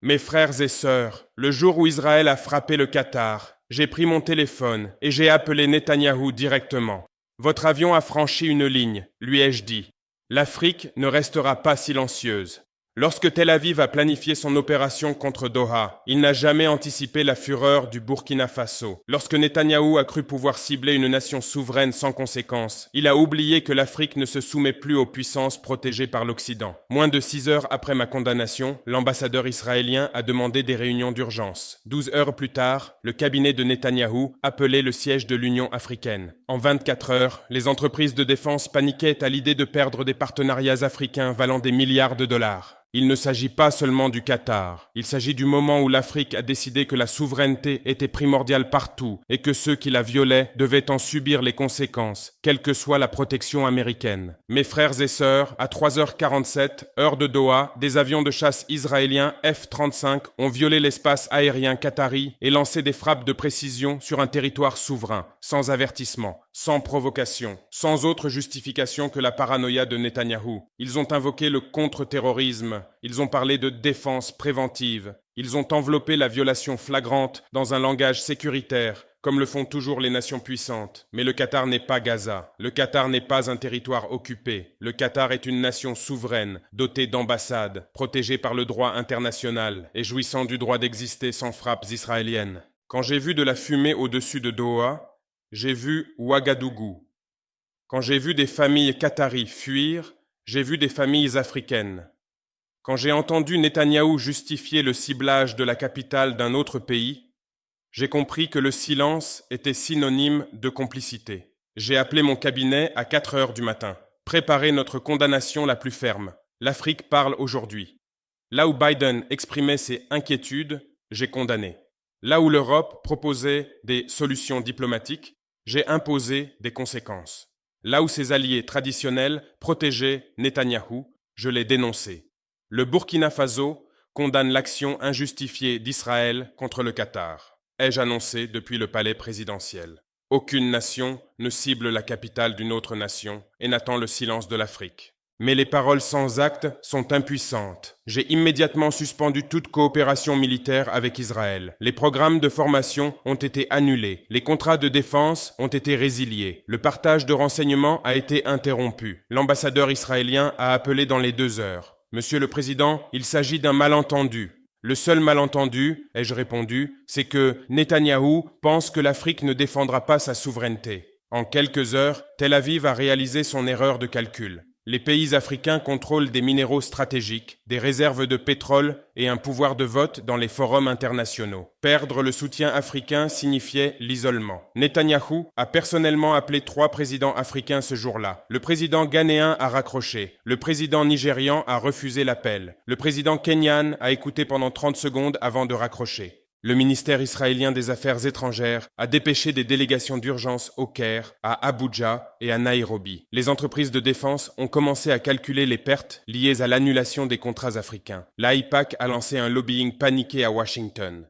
Mes frères et sœurs, le jour où Israël a frappé le Qatar, j'ai pris mon téléphone et j'ai appelé Netanyahou directement. Votre avion a franchi une ligne, lui ai-je dit. L'Afrique ne restera pas silencieuse. Lorsque Tel Aviv a planifié son opération contre Doha, il n'a jamais anticipé la fureur du Burkina Faso. Lorsque Netanyahou a cru pouvoir cibler une nation souveraine sans conséquence, il a oublié que l'Afrique ne se soumet plus aux puissances protégées par l'Occident. Moins de 6 heures après ma condamnation, l'ambassadeur israélien a demandé des réunions d'urgence. 12 heures plus tard, le cabinet de Netanyahou appelait le siège de l'Union africaine. En 24 heures, les entreprises de défense paniquaient à l'idée de perdre des partenariats africains valant des milliards de dollars. Il ne s'agit pas seulement du Qatar, il s'agit du moment où l'Afrique a décidé que la souveraineté était primordiale partout et que ceux qui la violaient devaient en subir les conséquences, quelle que soit la protection américaine. Mes frères et sœurs, à 3h47, heure de Doha, des avions de chasse israéliens F-35 ont violé l'espace aérien qatari et lancé des frappes de précision sur un territoire souverain, sans avertissement, sans provocation, sans autre justification que la paranoïa de Netanyahou. Ils ont invoqué le contre-terrorisme. Ils ont parlé de défense préventive. Ils ont enveloppé la violation flagrante dans un langage sécuritaire, comme le font toujours les nations puissantes. Mais le Qatar n'est pas Gaza. Le Qatar n'est pas un territoire occupé. Le Qatar est une nation souveraine, dotée d'ambassades, protégée par le droit international et jouissant du droit d'exister sans frappes israéliennes. Quand j'ai vu de la fumée au-dessus de Doha, j'ai vu Ouagadougou. Quand j'ai vu des familles qataries fuir, j'ai vu des familles africaines. Quand j'ai entendu Netanyahou justifier le ciblage de la capitale d'un autre pays, j'ai compris que le silence était synonyme de complicité. J'ai appelé mon cabinet à 4 heures du matin. Préparez notre condamnation la plus ferme. L'Afrique parle aujourd'hui. Là où Biden exprimait ses inquiétudes, j'ai condamné. Là où l'Europe proposait des solutions diplomatiques, j'ai imposé des conséquences. Là où ses alliés traditionnels protégeaient Netanyahou, je l'ai dénoncé. Le Burkina Faso condamne l'action injustifiée d'Israël contre le Qatar, ai-je annoncé depuis le palais présidentiel. Aucune nation ne cible la capitale d'une autre nation et n'attend le silence de l'Afrique. Mais les paroles sans acte sont impuissantes. J'ai immédiatement suspendu toute coopération militaire avec Israël. Les programmes de formation ont été annulés. Les contrats de défense ont été résiliés. Le partage de renseignements a été interrompu. L'ambassadeur israélien a appelé dans les 2 heures. Monsieur le Président, il s'agit d'un malentendu. Le seul malentendu, ai-je répondu, c'est que Netanyahou pense que l'Afrique ne défendra pas sa souveraineté. En quelques heures, Tel Aviv a réalisé son erreur de calcul. Les pays africains contrôlent des minéraux stratégiques, des réserves de pétrole et un pouvoir de vote dans les forums internationaux. Perdre le soutien africain signifiait l'isolement. Netanyahou a personnellement appelé 3 présidents africains ce jour-là. Le président ghanéen a raccroché. Le président nigérian a refusé l'appel. Le président kenyan a écouté pendant 30 secondes avant de raccrocher. Le ministère israélien des Affaires étrangères a dépêché des délégations d'urgence au Caire, à Abuja et à Nairobi. Les entreprises de défense ont commencé à calculer les pertes liées à l'annulation des contrats africains. L'AIPAC a lancé un lobbying paniqué à Washington.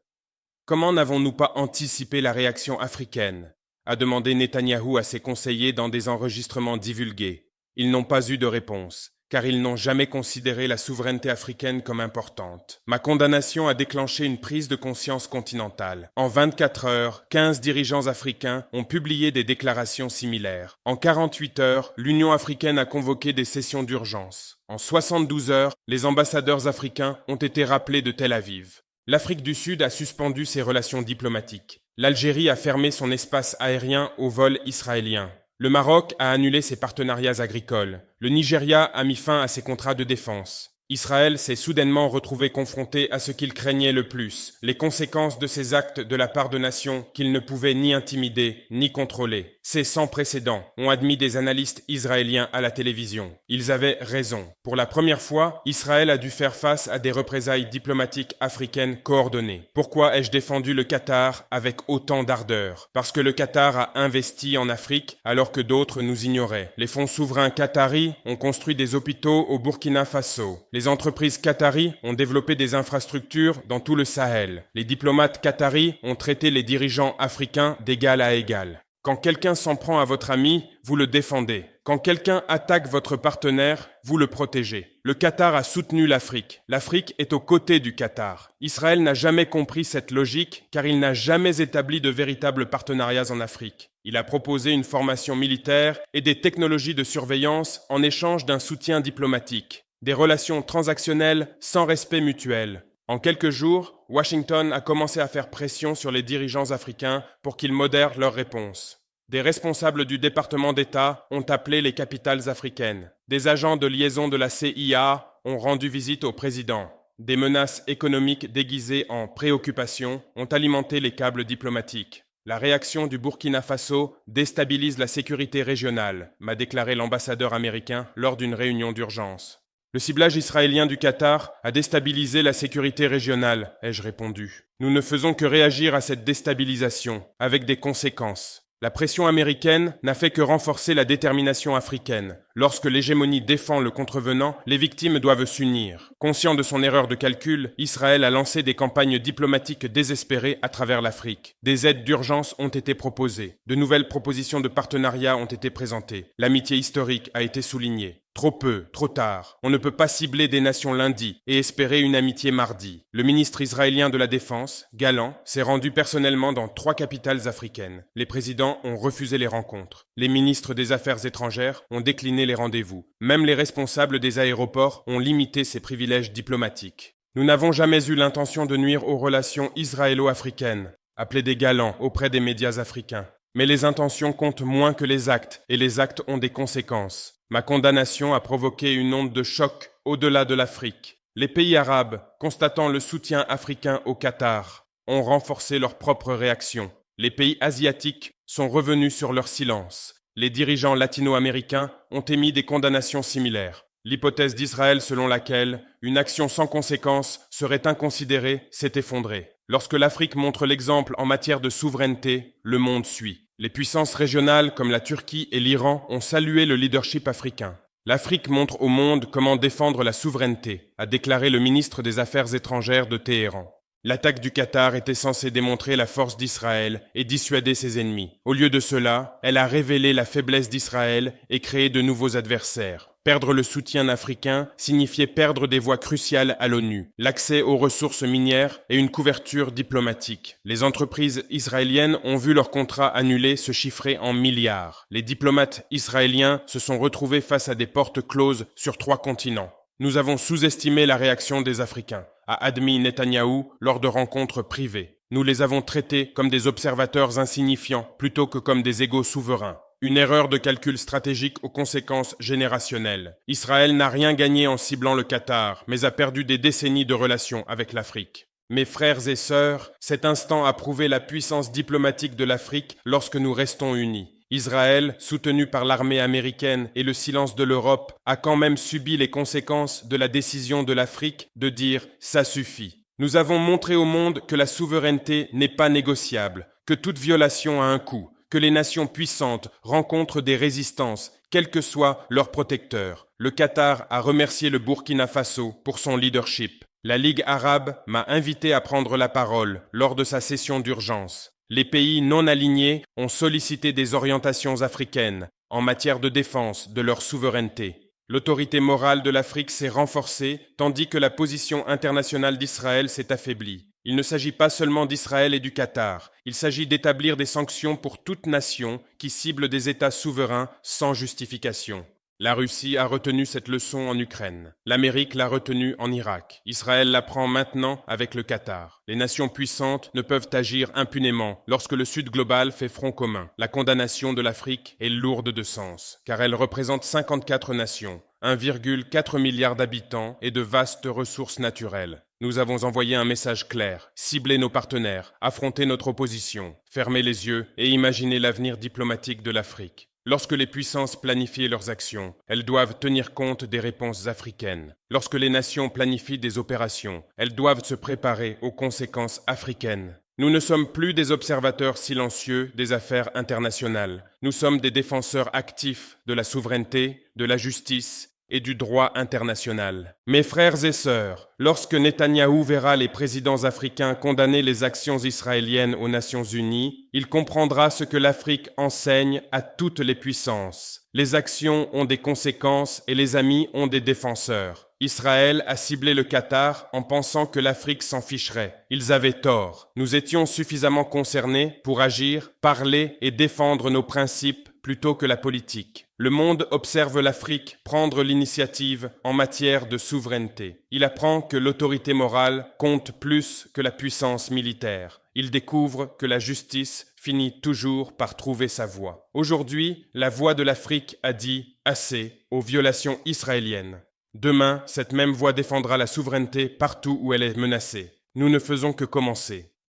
Comment n'avons-nous pas anticipé la réaction africaine ? A demandé Netanyahou à ses conseillers dans des enregistrements divulgués. Ils n'ont pas eu de réponse, car ils n'ont jamais considéré la souveraineté africaine comme importante. Ma condamnation a déclenché une prise de conscience continentale. En 24 heures, 15 dirigeants africains ont publié des déclarations similaires. En 48 heures, l'Union africaine a convoqué des sessions d'urgence. En 72 heures, les ambassadeurs africains ont été rappelés de Tel Aviv. L'Afrique du Sud a suspendu ses relations diplomatiques. L'Algérie a fermé son espace aérien aux vols israéliens. Le Maroc a annulé ses partenariats agricoles. Le Nigeria a mis fin à ses contrats de défense. Israël s'est soudainement retrouvé confronté à ce qu'il craignait le plus, les conséquences de ses actes de la part de nations qu'il ne pouvait ni intimider ni contrôler. C'est sans précédent, ont admis des analystes israéliens à la télévision. Ils avaient raison. Pour la première fois, Israël a dû faire face à des représailles diplomatiques africaines coordonnées. Pourquoi ai-je défendu le Qatar avec autant d'ardeur ? Parce que le Qatar a investi en Afrique alors que d'autres nous ignoraient. Les fonds souverains qataris ont construit des hôpitaux au Burkina Faso. Les entreprises qataries ont développé des infrastructures dans tout le Sahel. Les diplomates qataris ont traité les dirigeants africains d'égal à égal. Quand quelqu'un s'en prend à votre ami, vous le défendez. Quand quelqu'un attaque votre partenaire, vous le protégez. Le Qatar a soutenu l'Afrique. L'Afrique est aux côtés du Qatar. Israël n'a jamais compris cette logique car il n'a jamais établi de véritables partenariats en Afrique. Il a proposé une formation militaire et des technologies de surveillance en échange d'un soutien diplomatique. Des relations transactionnelles sans respect mutuel. En quelques jours, Washington a commencé à faire pression sur les dirigeants africains pour qu'ils modèrent leurs réponses. Des responsables du département d'État ont appelé les capitales africaines. Des agents de liaison de la CIA ont rendu visite au président. Des menaces économiques déguisées en préoccupations ont alimenté les câbles diplomatiques. La réaction du Burkina Faso déstabilise la sécurité régionale, m'a déclaré l'ambassadeur américain lors d'une réunion d'urgence. Le ciblage israélien du Qatar a déstabilisé la sécurité régionale, ai-je répondu. Nous ne faisons que réagir à cette déstabilisation, avec des conséquences. La pression américaine n'a fait que renforcer la détermination africaine. Lorsque l'hégémonie défend le contrevenant, les victimes doivent s'unir. Conscient de son erreur de calcul, Israël a lancé des campagnes diplomatiques désespérées à travers l'Afrique. Des aides d'urgence ont été proposées. De nouvelles propositions de partenariat ont été présentées. L'amitié historique a été soulignée. Trop peu, trop tard. On ne peut pas cibler des nations lundi et espérer une amitié mardi. Le ministre israélien de la Défense, Galland, s'est rendu personnellement dans 3 capitales africaines. Les présidents ont refusé les rencontres. Les ministres des Affaires étrangères ont décliné les rendez-vous. Même les responsables des aéroports ont limité ces privilèges diplomatiques. Nous n'avons jamais eu l'intention de nuire aux relations israélo-africaines, a plaidé Galland auprès des médias africains. Mais les intentions comptent moins que les actes, et les actes ont des conséquences. Ma condamnation a provoqué une onde de choc au-delà de l'Afrique. Les pays arabes, constatant le soutien africain au Qatar, ont renforcé leur propre réaction. Les pays asiatiques sont revenus sur leur silence. Les dirigeants latino-américains ont émis des condamnations similaires. L'hypothèse d'Israël selon laquelle une action sans conséquence serait inconsidérée s'est effondrée. Lorsque l'Afrique montre l'exemple en matière de souveraineté, le monde suit. Les puissances régionales comme la Turquie et l'Iran ont salué le leadership africain. L'Afrique montre au monde comment défendre la souveraineté, a déclaré le ministre des Affaires étrangères de Téhéran. L'attaque du Qatar était censée démontrer la force d'Israël et dissuader ses ennemis. Au lieu de cela, elle a révélé la faiblesse d'Israël et créé de nouveaux adversaires. Perdre le soutien africain signifiait perdre des voies cruciales à l'ONU, l'accès aux ressources minières et une couverture diplomatique. Les entreprises israéliennes ont vu leurs contrats annulés se chiffrer en milliards. Les diplomates israéliens se sont retrouvés face à des portes closes sur 3 continents. Nous avons sous-estimé la réaction des Africains, a admis Netanyahou lors de rencontres privées. Nous les avons traités comme des observateurs insignifiants plutôt que comme des égaux souverains. Une erreur de calcul stratégique aux conséquences générationnelles. Israël n'a rien gagné en ciblant le Qatar, mais a perdu des décennies de relations avec l'Afrique. Mes frères et sœurs, cet instant a prouvé la puissance diplomatique de l'Afrique lorsque nous restons unis. Israël, soutenu par l'armée américaine et le silence de l'Europe, a quand même subi les conséquences de la décision de l'Afrique de dire « ça suffit ». Nous avons montré au monde que la souveraineté n'est pas négociable, que toute violation a un coût, que les nations puissantes rencontrent des résistances, quel que soit leur protecteur. Le Qatar a remercié le Burkina Faso pour son leadership. La Ligue arabe m'a invité à prendre la parole lors de sa session d'urgence. Les pays non alignés ont sollicité des orientations africaines en matière de défense de leur souveraineté. L'autorité morale de l'Afrique s'est renforcée, tandis que la position internationale d'Israël s'est affaiblie. Il ne s'agit pas seulement d'Israël et du Qatar, il s'agit d'établir des sanctions pour toute nation qui cible des États souverains sans justification. La Russie a retenu cette leçon en Ukraine. L'Amérique l'a retenue en Irak. Israël la prend maintenant avec le Qatar. Les nations puissantes ne peuvent agir impunément lorsque le Sud global fait front commun. La condamnation de l'Afrique est lourde de sens, car elle représente 54 nations, 1,4 milliard d'habitants et de vastes ressources naturelles. Nous avons envoyé un message clair, ciblé nos partenaires, affronté notre opposition, fermé les yeux et imaginé l'avenir diplomatique de l'Afrique. Lorsque les puissances planifient leurs actions, elles doivent tenir compte des réponses africaines. Lorsque les nations planifient des opérations, elles doivent se préparer aux conséquences africaines. Nous ne sommes plus des observateurs silencieux des affaires internationales. Nous sommes des défenseurs actifs de la souveraineté, de la justice et du droit international. Mes frères et sœurs, lorsque Netanyahou verra les présidents africains condamner les actions israéliennes aux Nations Unies, il comprendra ce que l'Afrique enseigne à toutes les puissances. Les actions ont des conséquences et les amis ont des défenseurs. Israël a ciblé le Qatar en pensant que l'Afrique s'en ficherait. Ils avaient tort. Nous étions suffisamment concernés pour agir, parler et défendre nos principes plutôt que la politique. Le monde observe l'Afrique prendre l'initiative en matière de souveraineté. Il apprend que l'autorité morale compte plus que la puissance militaire. Il découvre que la justice finit toujours par trouver sa voie. Aujourd'hui, la voix de l'Afrique a dit « assez » aux violations israéliennes. Demain, cette même voix défendra la souveraineté partout où elle est menacée. Nous ne faisons que commencer.